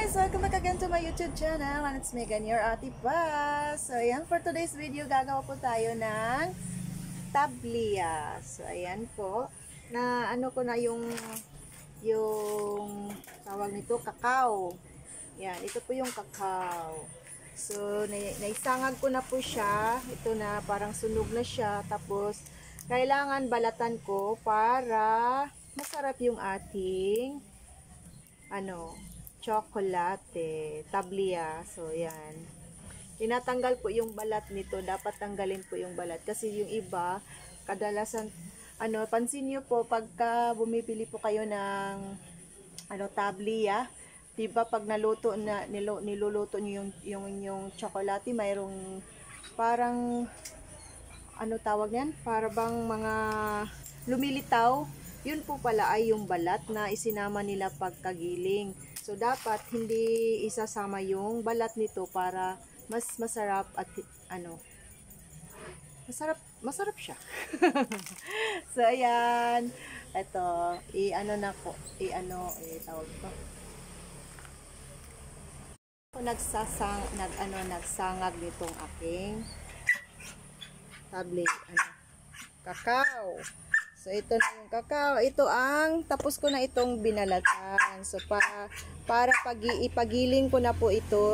guys! Welcome back again to my YouTube channel, and it's Megan, your Ate Paz. So ayan, for today's video, gagawa po tayo ng tablia. So ayan po, na ano ko na yung tawag nito, kakao. Yan, ito po yung kakao. So naisangag ko na po siya. Ito na, parang sunog na siya. Tapos kailangan balatan ko para masarap yung ating chocolate, tablia. So, yan. Tinatanggal po yung balat nito. Dapat tanggalin po yung balat. Kasi yung iba, kadalasan, pansin nyo po, pagka bumibili po kayo ng, tablia, diba, pag niluluto nyo yung chocolate, mayroong, parang, tawag yan? Para bang mga lumilitaw. Yun po pala ay yung balat na isinama nila pagkagiling. So, dapat hindi isasama yung balat nito para mas masarap at masarap siya. So, ayan. Ito, tawag ko. Nagsangag nitong aking tablet, kakao. So, ito na yung kakao. Ito tapos ko na itong binalatan. So, para ipagiling ko na po ito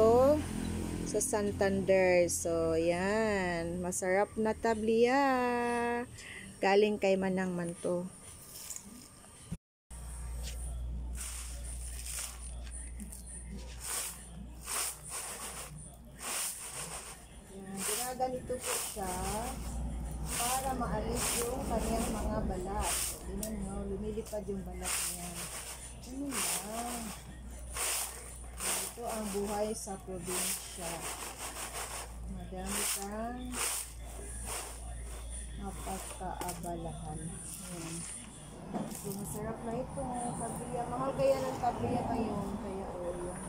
sa Santander. So, yan. Masarap na tablia. Galing kay Manang Manto. Yan. Ginaganito po siya para maalis yung kanyang mga balat. So, tingnan nyo, lumilipad yung balat niya. Ano lang. Ito ang buhay sa probinsya. Madami kang mapagkaabalahan. Ayan. So, masarap na ito. Tablia. Mahal kaya ng tablia ngayon. Kaya, yan.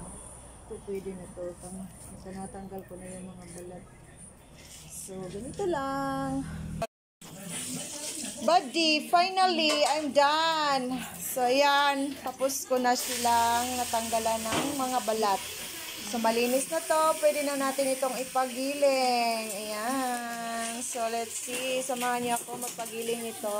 Ito pwede na ito. Kasi natanggal ko na yung mga balat. So, ganito lang. Buddy, finally, I'm done. So, ayan. Tapos ko na silang natanggalan ng mga balat. So, malinis na to. Pwede na natin itong ipagiling. Ayan. So, let's see. Samahan niyo ako magpagiling nito.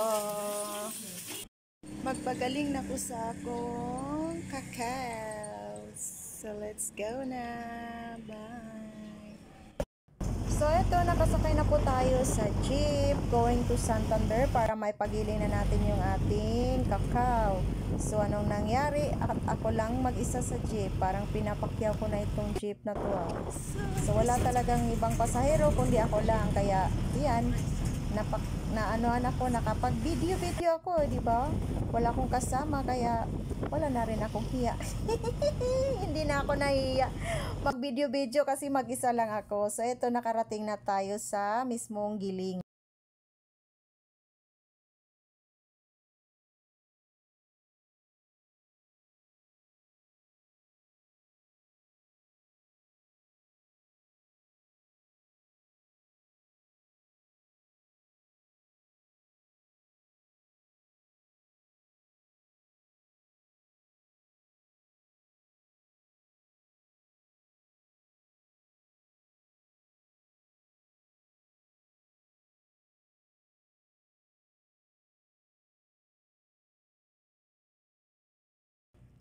Magpagaling na po sa akong kakao. So, let's go na. Bye. So, ito, nakasakay na po tayo sa jeep going to Santander para may pagiling na natin yung ating kakao. So, anong nangyari? Ako lang mag-isa sa jeep. Parang pinapakyaw ko na itong jeep na to. So, wala talagang ibang pasahero kundi ako lang. Kaya, yan, nakapag-video ako, di ba? Wala akong kasama, kaya wala na rin akong hiya. Hindi na ako nahiya mag-video kasi mag-isa lang ako. So, ito, nakarating na tayo sa mismong giling.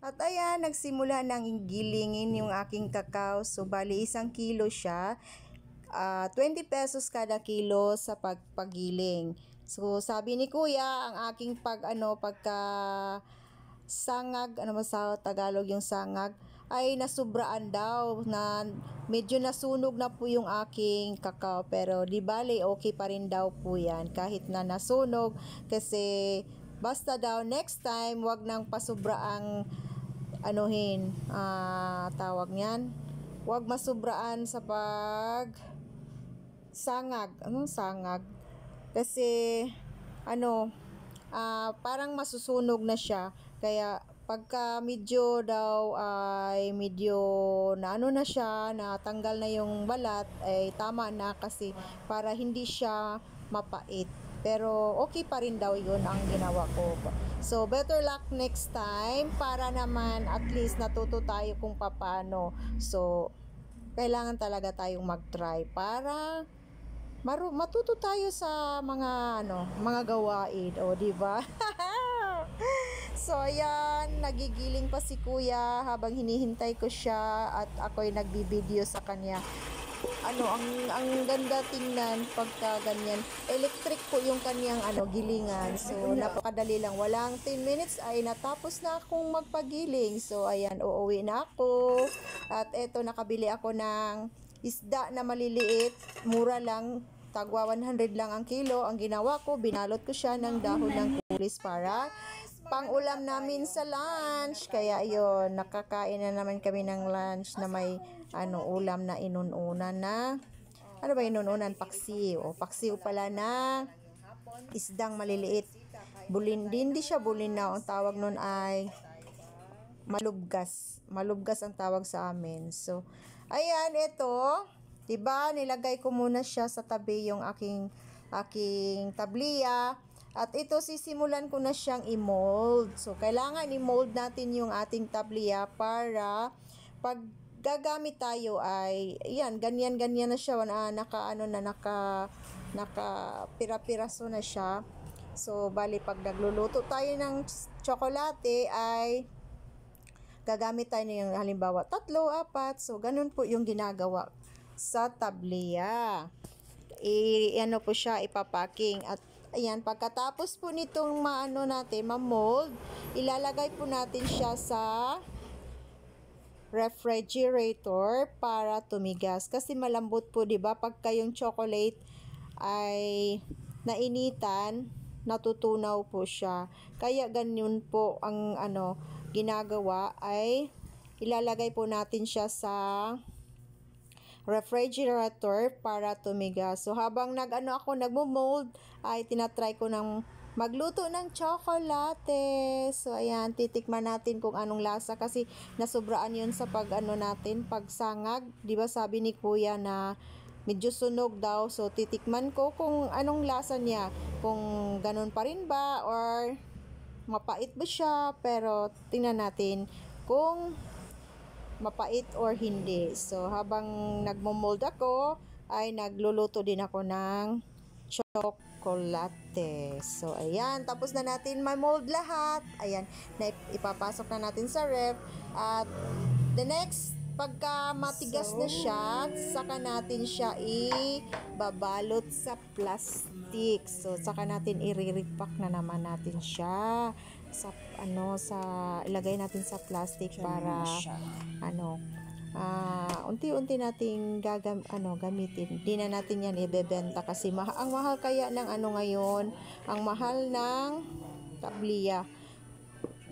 At ayan, nagsimula nang gilingin yung aking kakao. So, bali 1 kilo siya. 20 pesos kada kilo sa pagpagiling. So, sabi ni Kuya, ang aking pagka sangag, sa Tagalog yung sangag, ay nasubraan daw, na medyo nasunog na po yung aking kakao. Pero di bale, okay pa rin daw po yan kahit na nasunog. Kasi basta daw next time, wag nang pasubraang tawag niyan, wag masubraan sa sangag. Anong sangag? Kasi parang masusunog na siya. Kaya pagka medyo daw ay medyo na na siya, natanggal na yung balat, ay tama na, kasi para hindi siya mapait. Pero okay pa rin daw yun ang ginawa ko. So, better luck next time para naman at least natuto tayo kung paano. So, kailangan talaga tayong mag-try para matuto tayo sa mga mga gawain, o di ba? So, ayan, nagigiling pa si Kuya habang hinihintay ko siya at ako'y nagbibideo sa kanya. Ang ganda tingnan pagka ganyan. Electric po yung kanyang gilingan. So, napakadali lang. Walang 10 minutes ay natapos na akong magpagiling. So, ayan, uuwi na ako. At eto, nakabili ako ng isda na maliliit. Mura lang. Tagwa 100 lang ang kilo. Ang ginawa ko, binalot ko siya ng dahon ng kulis para pang-ulam namin sa lunch. Kaya yon, nakakain na naman kami ng lunch na may ulam na inununan na inununan? Paksiw. O, paksiw pala na isdang maliliit. Hindi siya bulinaw. Ang tawag nun ay malubgas. Malubgas ang tawag sa amin. So, ayan, ito. Diba, nilagay ko muna siya sa tabi yung aking tabliya. At ito, sisimulan ko na siyang i-mold. So, kailangan i-mold natin yung ating tabliya para pag gagamit tayo ay, yan, ganyan na siya, pira-piraso na siya. So, bali, pag nagluluto tayo ng tsokolate ay gagamit tayo ng halimbawa 3, 4. So, ganun po yung ginagawa sa tabliya. Po siya, ipapaking. At ayan, pagkatapos po nitong ma-mold, ilalagay po natin siya sa refrigerator para tumigas. Kasi malambot po, 'di ba? Pagka yung chocolate ay nainitan, natutunaw po siya. Kaya ganyan po ang ginagawa ay ilalagay po natin siya sa refrigerator para tumigas. So habang nagmo-mold ay tinatry ko ng magluto ng tsokolate. So, ayan, titikman natin kung anong lasa kasi nasubraan yun sa pagsangag. Diba sabi ni Kuya na medyo sunog daw. So, titikman ko kung anong lasa niya. Kung ganun pa rin ba or mapait ba siya. Pero, tingnan natin kung mapait or hindi. So, habang nagmo-mold ako, ay nagluluto din ako ng chocolate. So, ayan. Tapos na natin ma-mold lahat. Ayan. Ipapasok na natin sa ref. At the next, pagka matigas na siya, saka natin siya ibabalot sa plastic. So, saka natin i-repack na naman natin siya ilagay natin sa plastic para unti-unti nating gamitin. Hindi na natin yan ibebenta kasi ang mahal kaya ng ngayon, ang mahal ng tabliya.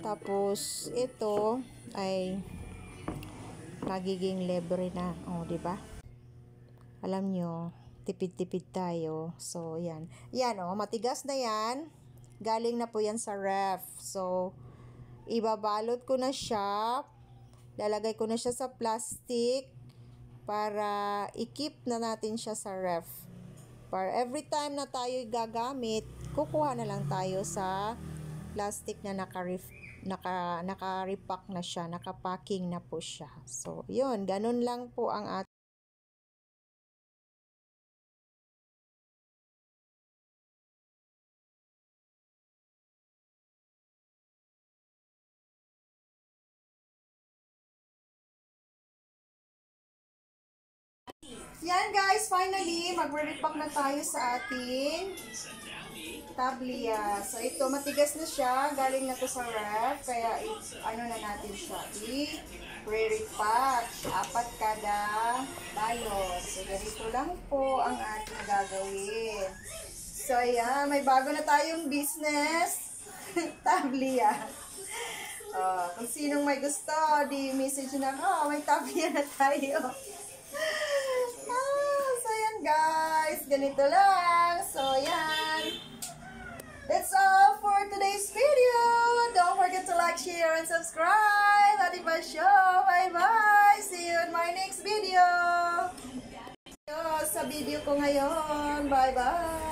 Tapos ito ay nagiging libre na. Di ba? Alam nyo, tipid-tipid tayo. So, yan. Yan, matigas na yan. Galing na po yan sa ref. So, ibabalot ko na siya. Lalagay ko na siya sa plastic para i-keep na natin siya sa ref. Para every time na tayo gagamit, kukuha na lang tayo sa plastic na naka-repack na siya, naka-packing na po siya. So, yun, ganun lang po ang ating yan guys, finally, magre-repack na tayo sa ating tabliya. So, ito, matigas na siya. Galing na to sa ref. Kaya, na natin siya. I-repack. 4 kada balot. So, ganito lang po ang ating gagawin. So, ayan, may bago na tayong business. Tabliya. Kung sinong may gusto, di-message na ko. May tabliya na tayo. So, yan guys. Ganito lang. So, yan. That's all for today's video. Don't forget to like, share, and subscribe. Adiba Show. Bye-bye. See you in my next video. Sa video ko ngayon. Bye-bye.